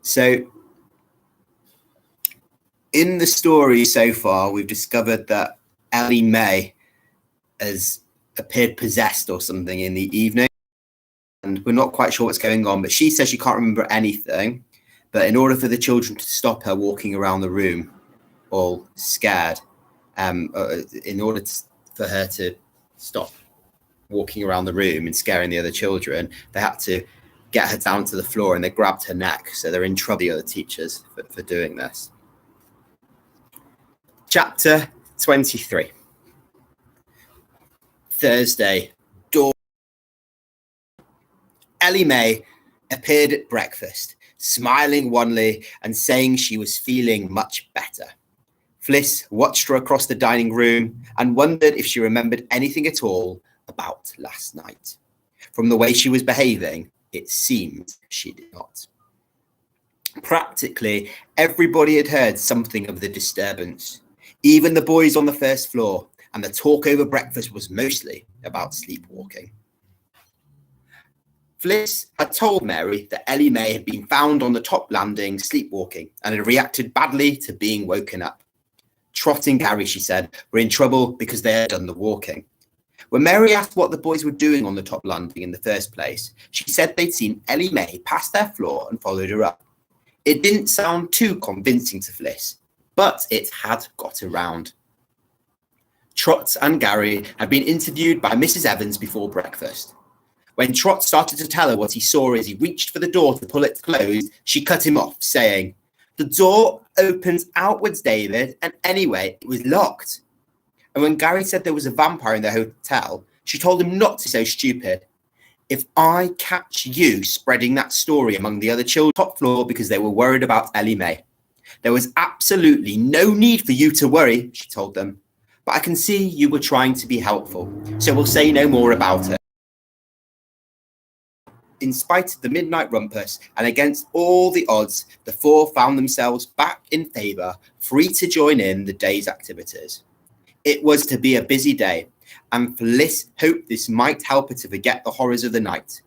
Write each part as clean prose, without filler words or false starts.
So in the story so far, we've discovered that Ellie Mae has appeared possessed or something in the evening. And we're not quite sure what's going on, but she says she can't remember anything. But in order for the children to stop her walking around the room all scared, in order for her to stop walking around the room and scaring the other children, they had to get her down to the floor and they grabbed her neck. So they're in trouble, the other teachers, for doing this. Chapter 23. Thursday. Ellie Mae appeared at breakfast, smiling wanly and saying she was feeling much better. Fliss watched her across the dining room and wondered if she remembered anything at all about last night. From the way she was behaving, it seemed she did not. Practically everybody had heard something of the disturbance, even the boys on the first floor, and the talk over breakfast was mostly about sleepwalking. Fliss had told Mary that Ellie Mae had been found on the top landing sleepwalking and had reacted badly to being woken up. Trot and Gary, she said, were in trouble because they had done the walking. When Mary asked what the boys were doing on the top landing in the first place, she said they'd seen Ellie Mae pass their floor and followed her up. It didn't sound too convincing to Fliss, but it had got around. Trot and Gary had been interviewed by Mrs. Evans before breakfast. When Trot started to tell her what he saw as he reached for the door to pull it closed, she cut him off, saying, "The door opens outwards, David, and anyway, it was locked." And when Gary said there was a vampire in the hotel, she told him not to be so stupid. "If I catch you spreading that story among the other children on the top floor because they were worried about Ellie Mae, there was absolutely no need for you to worry," she told them. "But I can see you were trying to be helpful, so we'll say no more about it." In spite of the midnight rumpus and against all the odds, the four found themselves back in favour, free to join in the day's activities. It was to be a busy day, and Fliss hoped this might help her to forget the horrors of the night.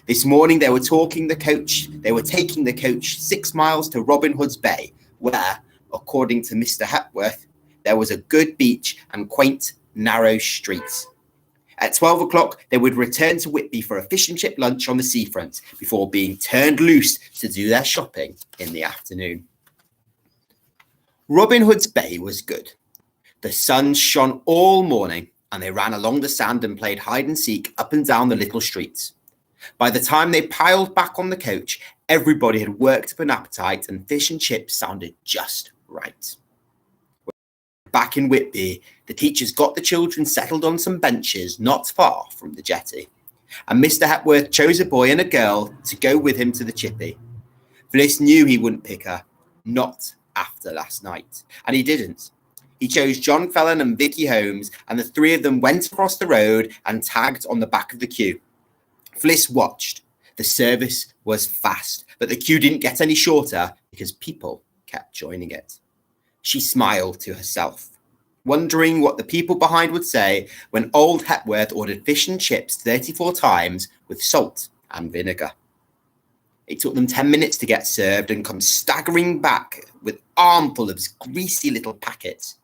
This morning they were taking the coach 6 miles to Robin Hood's Bay, where, according to Mr. Hepworth, there was a good beach and quaint, narrow streets. At 12 o'clock, they would return to Whitby for a fish and chip lunch on the seafront before being turned loose to do their shopping in the afternoon. Robin Hood's Bay was good. The sun shone all morning, and they ran along the sand and played hide and seek up and down the little streets. By the time they piled back on the coach, everybody had worked up an appetite and fish and chips sounded just right. Back in Whitby, the teachers got the children settled on some benches not far from the jetty, and Mr. Hepworth chose a boy and a girl to go with him to the chippy. Fliss knew he wouldn't pick her, not after last night, and he didn't. He chose John Fellon and Vicky Holmes, and the three of them went across the road and tagged on the back of the queue. Fliss watched. The service was fast, but the queue didn't get any shorter because people kept joining it. She smiled to herself, wondering what the people behind would say when old Hepworth ordered fish and chips 34 times with salt and vinegar. It took them 10 minutes to get served and come staggering back with armful of greasy little packets.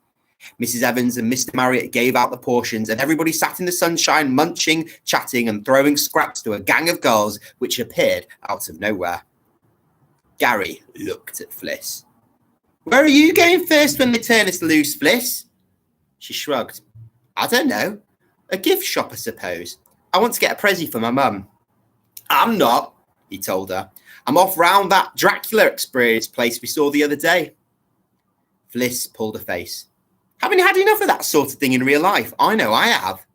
Mrs. Evans and Mr. Marriott gave out the portions, and everybody sat in the sunshine, munching, chatting, and throwing scraps to a gang of girls which appeared out of nowhere. Gary looked at Fliss. "Where are you going first when they turn us loose, Fliss?" She shrugged. "I don't know. A gift shop, I suppose. I want to get a pressie for my mum." "I'm not," he told her. "I'm off round that Dracula experience place we saw the other day." Fliss pulled a face. "Haven't you had enough of that sort of thing in real life? I know I have."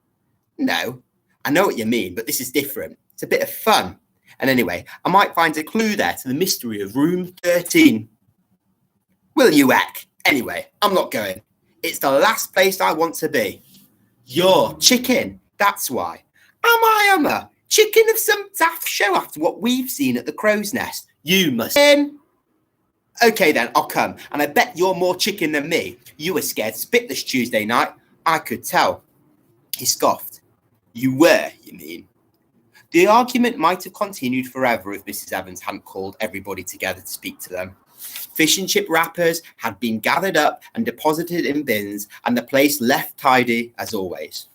"No, I know what you mean, but this is different. It's a bit of fun. And anyway, I might find a clue there to the mystery of room 13. "Will you, heck? Anyway, I'm not going. It's the last place I want to be." "You're chicken, that's why." Am I? Chicken of some daft show after what we've seen at the Crow's Nest? You must in." "Okay then, I'll come, and I bet you're more chicken than me. You were scared spitless Tuesday night. I could tell." He scoffed. "You were, you mean?" The argument might have continued forever if Mrs. Evans hadn't called everybody together to speak to them. Fish and chip wrappers had been gathered up and deposited in bins, and the place left tidy as always.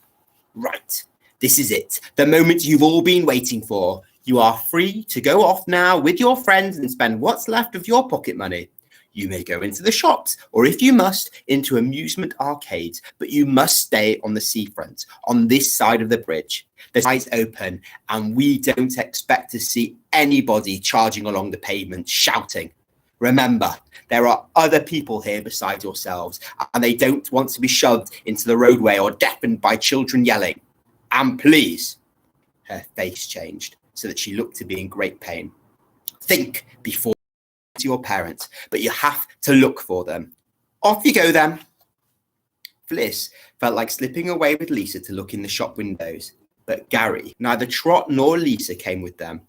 Right, this is it, the moment you've all been waiting for. You are free to go off now with your friends and spend what's left of your pocket money. You may go into the shops, or if you must, into amusement arcades, but you must stay on the seafront, on this side of the bridge. The side's open, and we don't expect to see anybody charging along the pavement, shouting. Remember, there are other people here besides yourselves, and they don't want to be shoved into the roadway or deafened by children yelling. And please, her face changed so that she looked to be in great pain. Think before to your parents, but you have to look for them. Off you go then. Fliss felt like slipping away with Lisa to look in the shop windows, but Gary, neither Trot nor Lisa came with them.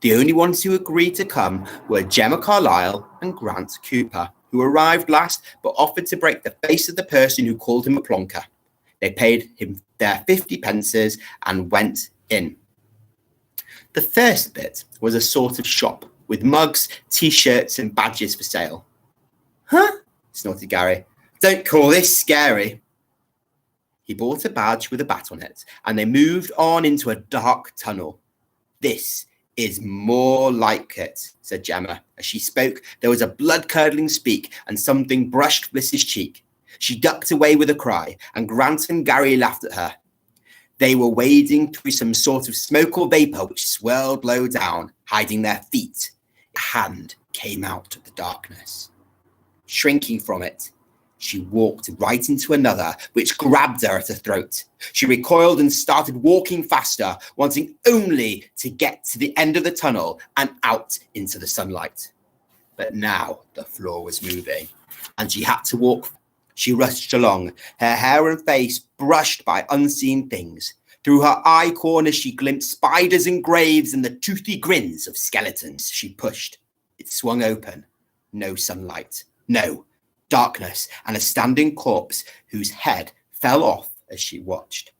The only ones who agreed to come were Gemma Carlyle and Grant Cooper, who arrived last but offered to break the face of the person who called him a plonker. They paid him their 50 pences and went in. The first bit was a sort of shop with mugs, T-shirts and badges for sale. Huh? Snorted Gary. Don't call this scary. He bought a badge with a bat on it, and they moved on into a dark tunnel. This is more like it, said Gemma. As she spoke, there was a blood-curdling squeak, and something brushed Fliss's cheek. She ducked away with a cry, and Grant and Gary laughed at her. They were wading through some sort of smoke or vapour which swirled low down, hiding their feet. A hand came out of the darkness. Shrinking from it, she walked right into another, which grabbed her at her throat. She recoiled and started walking faster, wanting only to get to the end of the tunnel and out into the sunlight. But now the floor was moving, and she had to walk. She rushed along, her hair and face brushed by unseen things. Through her eye corners she glimpsed spiders and graves and the toothy grins of skeletons. She pushed. It swung open. No sunlight. No. Darkness and a standing corpse whose head fell off as she watched.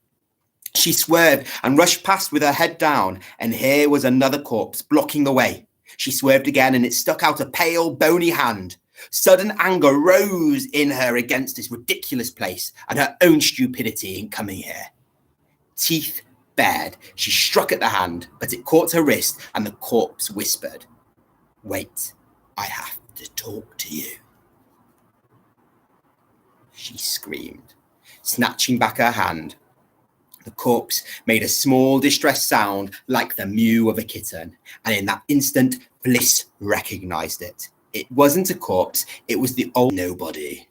She swerved and rushed past with her head down, and here was another corpse blocking the way. She swerved again, and it stuck out a pale, bony hand. Sudden anger rose in her against this ridiculous place and her own stupidity in coming here. Teeth bared, she struck at the hand, but it caught her wrist, and the corpse whispered, "Wait, I have to talk to you." She screamed, snatching back her hand. The corpse made a small distressed sound like the mew of a kitten, and in that instant, Fliss recognised it. It wasn't a corpse, it was the old nobody.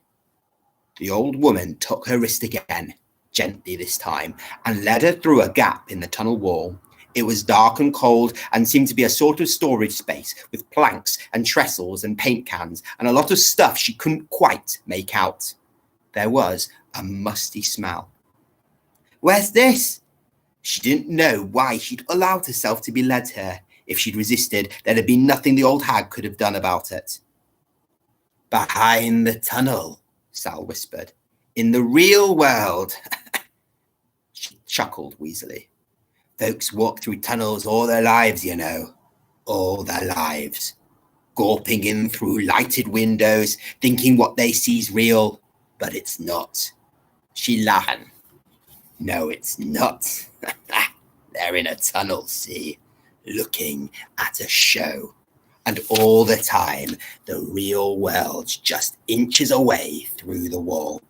The old woman took her wrist again, gently this time, and led her through a gap in the tunnel wall. It was dark and cold and seemed to be a sort of storage space with planks and trestles and paint cans and a lot of stuff she couldn't quite make out. There was a musty smell. "Where's this?" She didn't know why she'd allowed herself to be led here. If she'd resisted, there'd have been nothing the old hag could have done about it. "Behind the tunnel," Sal whispered. "In the real world." She chuckled wheezily. "Folks walk through tunnels all their lives, you know. All their lives. Gawping in through lighted windows, thinking what they see's real, but it's not." She laughed. "No, it's not. They're in a tunnel, see, looking at a show. And all the time, the real world's just inches away through the wall.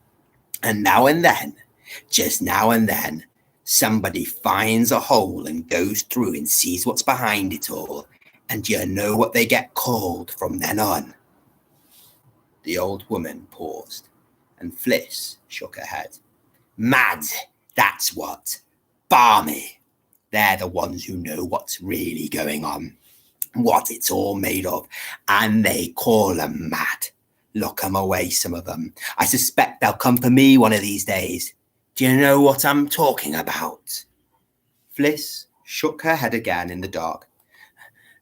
And now and then, just now and then, somebody finds a hole and goes through and sees what's behind it all. And you know what they get called from then on." The old woman paused, and Fliss shook her head. "Mad, that's what. Balmy. They're the ones who know what's really going on, what it's all made of, and they call 'em mad. Lock 'em away, some of them. I suspect they'll come for me one of these days. Do you know what I'm talking about?" Fliss shook her head again in the dark.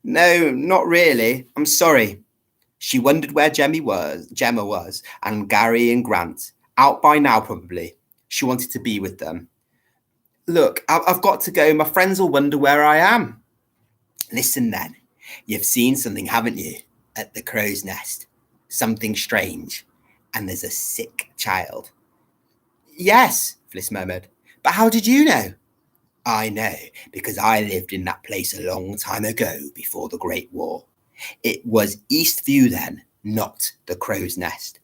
"No, not really. I'm sorry." She wondered where Gemma was, and Gary and Grant. Out by now, probably. She wanted to be with them. Look, I've got to go. My friends will wonder where I am. Listen then, you've seen something, haven't you, at the crow's nest? Something strange. And there's a sick child. Yes, Fliss murmured. But how did you know? I know, because I lived in that place a long time ago before the Great War. It was Eastview then, not the crow's nest.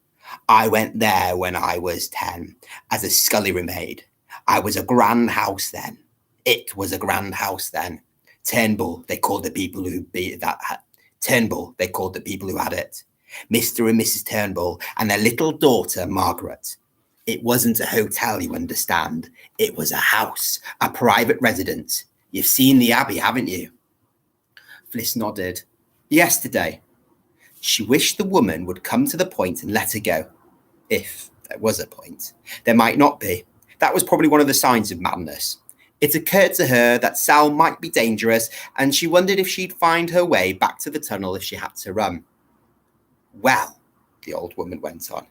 I went there when I was 10 as a scullery maid. I was a grand house then. It was a grand house then. Turnbull, they called the people who Turnbull, they called the people who had it. Mr. and Mrs. Turnbull and their little daughter, Margaret. It wasn't a hotel, you understand. It was a house, a private residence. You've seen the Abbey, haven't you? Fliss nodded. Yesterday. She wished the woman would come to the point and let her go. If there was a point. There might not be. That was probably one of the signs of madness. It occurred to her that Sal might be dangerous, and she wondered if she'd find her way back to the tunnel if she had to run. Well, the old woman went on,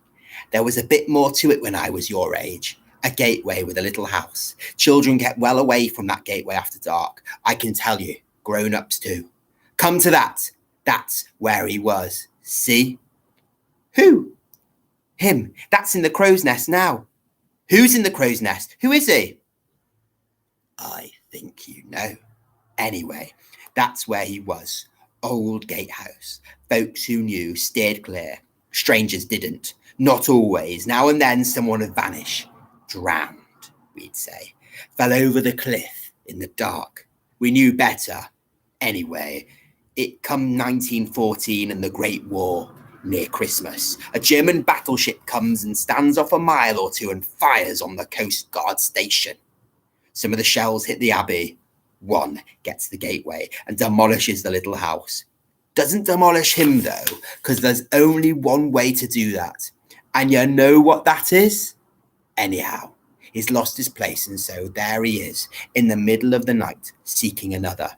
there was a bit more to it when I was your age. A gateway with a little house. Children get well away from that gateway after dark. I can tell you, grown-ups too. Come to that. That's where he was. See? Who? Him. That's in the crow's nest now. Who's in the crow's nest? Who is he? I think you know. Anyway, that's where he was. Old gatehouse. Folks who knew steered clear. Strangers didn't. Not always. Now and then someone would vanish. Drowned, we'd say. Fell over the cliff in the dark. We knew better. Anyway, it come 1914 and the Great War. Near Christmas, a German battleship comes and stands off a mile or two and fires on the Coast Guard station. Some of the shells hit the Abbey. One gets the gateway and demolishes the little house. Doesn't demolish him, though, because there's only one way to do that. And you know what that is? Anyhow, he's lost his place, and so there he is, in the middle of the night, seeking another.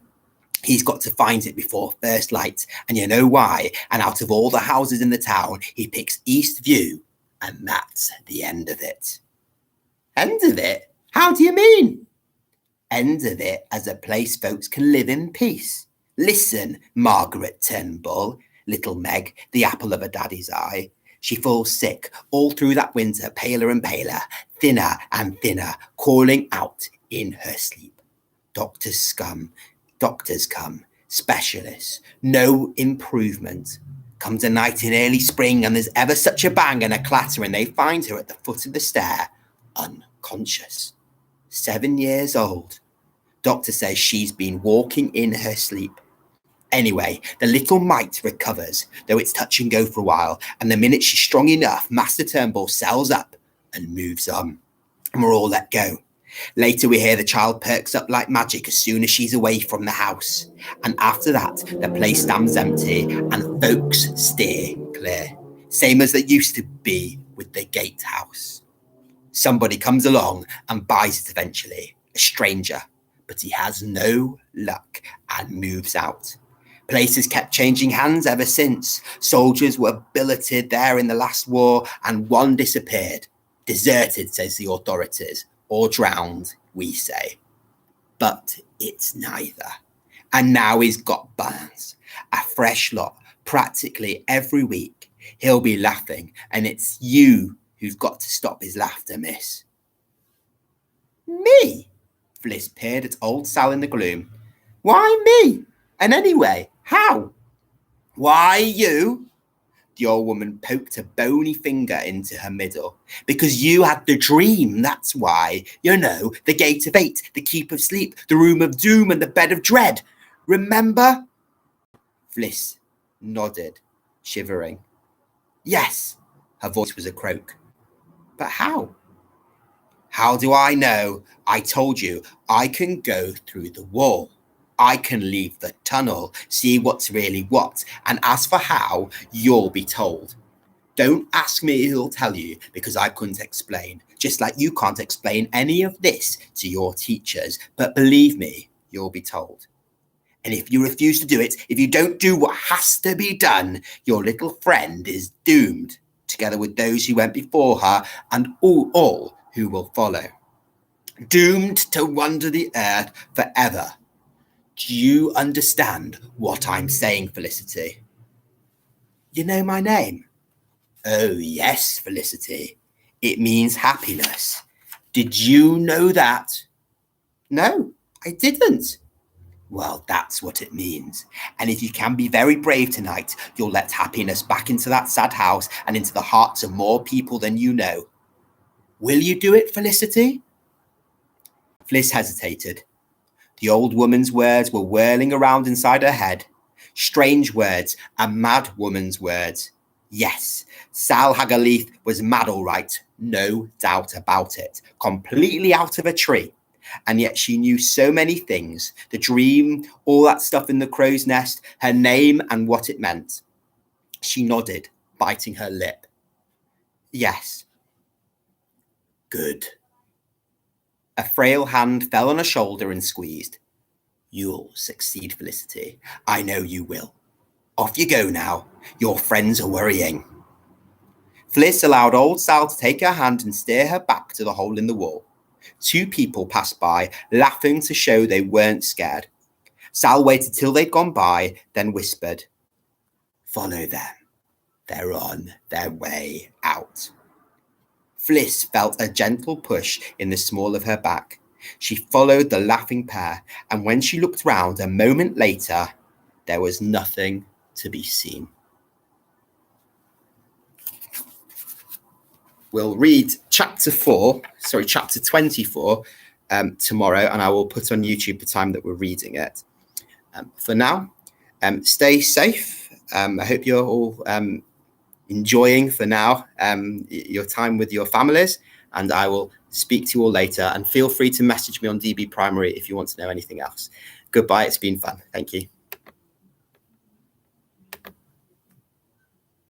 He's got to find it before first light, and you know why? And out of all the houses in the town, he picks Eastview, and that's the end of it. End of it? How do you mean? End of it as a place folks can live in peace. Listen, Margaret Turnbull, little Meg, the apple of her daddy's eye. She falls sick all through that winter, paler and paler, thinner and thinner, calling out in her sleep. Doctors come, specialists, no improvement. Comes a night in early spring and there's ever such a bang and a clatter and they find her at the foot of the stair, unconscious. 7 years old. Doctor says she's been walking in her sleep. Anyway, the little mite recovers, though it's touch and go for a while, and the minute she's strong enough, Master Turnbull sells up and moves on. And we're all let go. Later we hear the child perks up like magic as soon as she's away from the house. And after that, the place stands empty and folks steer clear. Same as they used to be with the gatehouse. Somebody comes along and buys it eventually, a stranger, but he has no luck and moves out. Place has kept changing hands ever since. Soldiers were billeted there in the last war and one disappeared. Deserted, says the authorities, or drowned, we say. But it's neither. And now he's got Barnes, a fresh lot, practically every week. He'll be laughing, and it's you who's got to stop his laughter, miss. Me? Fliss peered at old Sal in the gloom. Why me? And anyway, how? Why you? The old woman poked a bony finger into her middle. Because you had the dream, that's why. You know, the gate of 8, the keep of sleep, the room of doom and the bed of dread. Remember? Fliss nodded, shivering. Yes, her voice was a croak. But how? How do I know? I told you, I can go through the wall. I can leave the tunnel, see what's really what, and as for how, you'll be told. Don't ask me who'll tell you, because I couldn't explain, just like you can't explain any of this to your teachers, but believe me, you'll be told. And if you refuse to do it, if you don't do what has to be done, your little friend is doomed, together with those who went before her and all who will follow. doomed to wander the earth forever. Do you understand what I'm saying, Felicity? You know my name? Oh, yes, Felicity. It means happiness. Did you know that? No, I didn't. Well, that's what it means. And if you can be very brave tonight, you'll let happiness back into that sad house and into the hearts of more people than you know. Will you do it, Felicity? Fliss hesitated. The old woman's words were whirling around inside her head. Strange words, a mad woman's words. Yes, Sal Hagalith was mad all right, no doubt about it, completely out of a tree. And yet she knew so many things, the dream, all that stuff in the crow's nest, her name and what it meant. She nodded, biting her lip. Yes. Good. A frail hand fell on her shoulder and squeezed. You'll succeed, Felicity. I know you will. Off you go now. Your friends are worrying. Fliss allowed old Sal to take her hand and steer her back to the hole in the wall. 2 people passed by, laughing to show they weren't scared. Sal waited till they'd gone by, then whispered, Follow them. They're on their way out. Fliss felt a gentle push in the small of her back. She followed the laughing pair, and when she looked round a moment later, there was nothing to be seen. We'll read chapter 24 tomorrow, and I will put on YouTube the time that we're reading it. For now, stay safe. I hope you're all enjoying for now your time with your families, and I will speak to you all later. And feel free to message me on DB Primary if you want to know anything else. Goodbye. It's been fun. Thank you.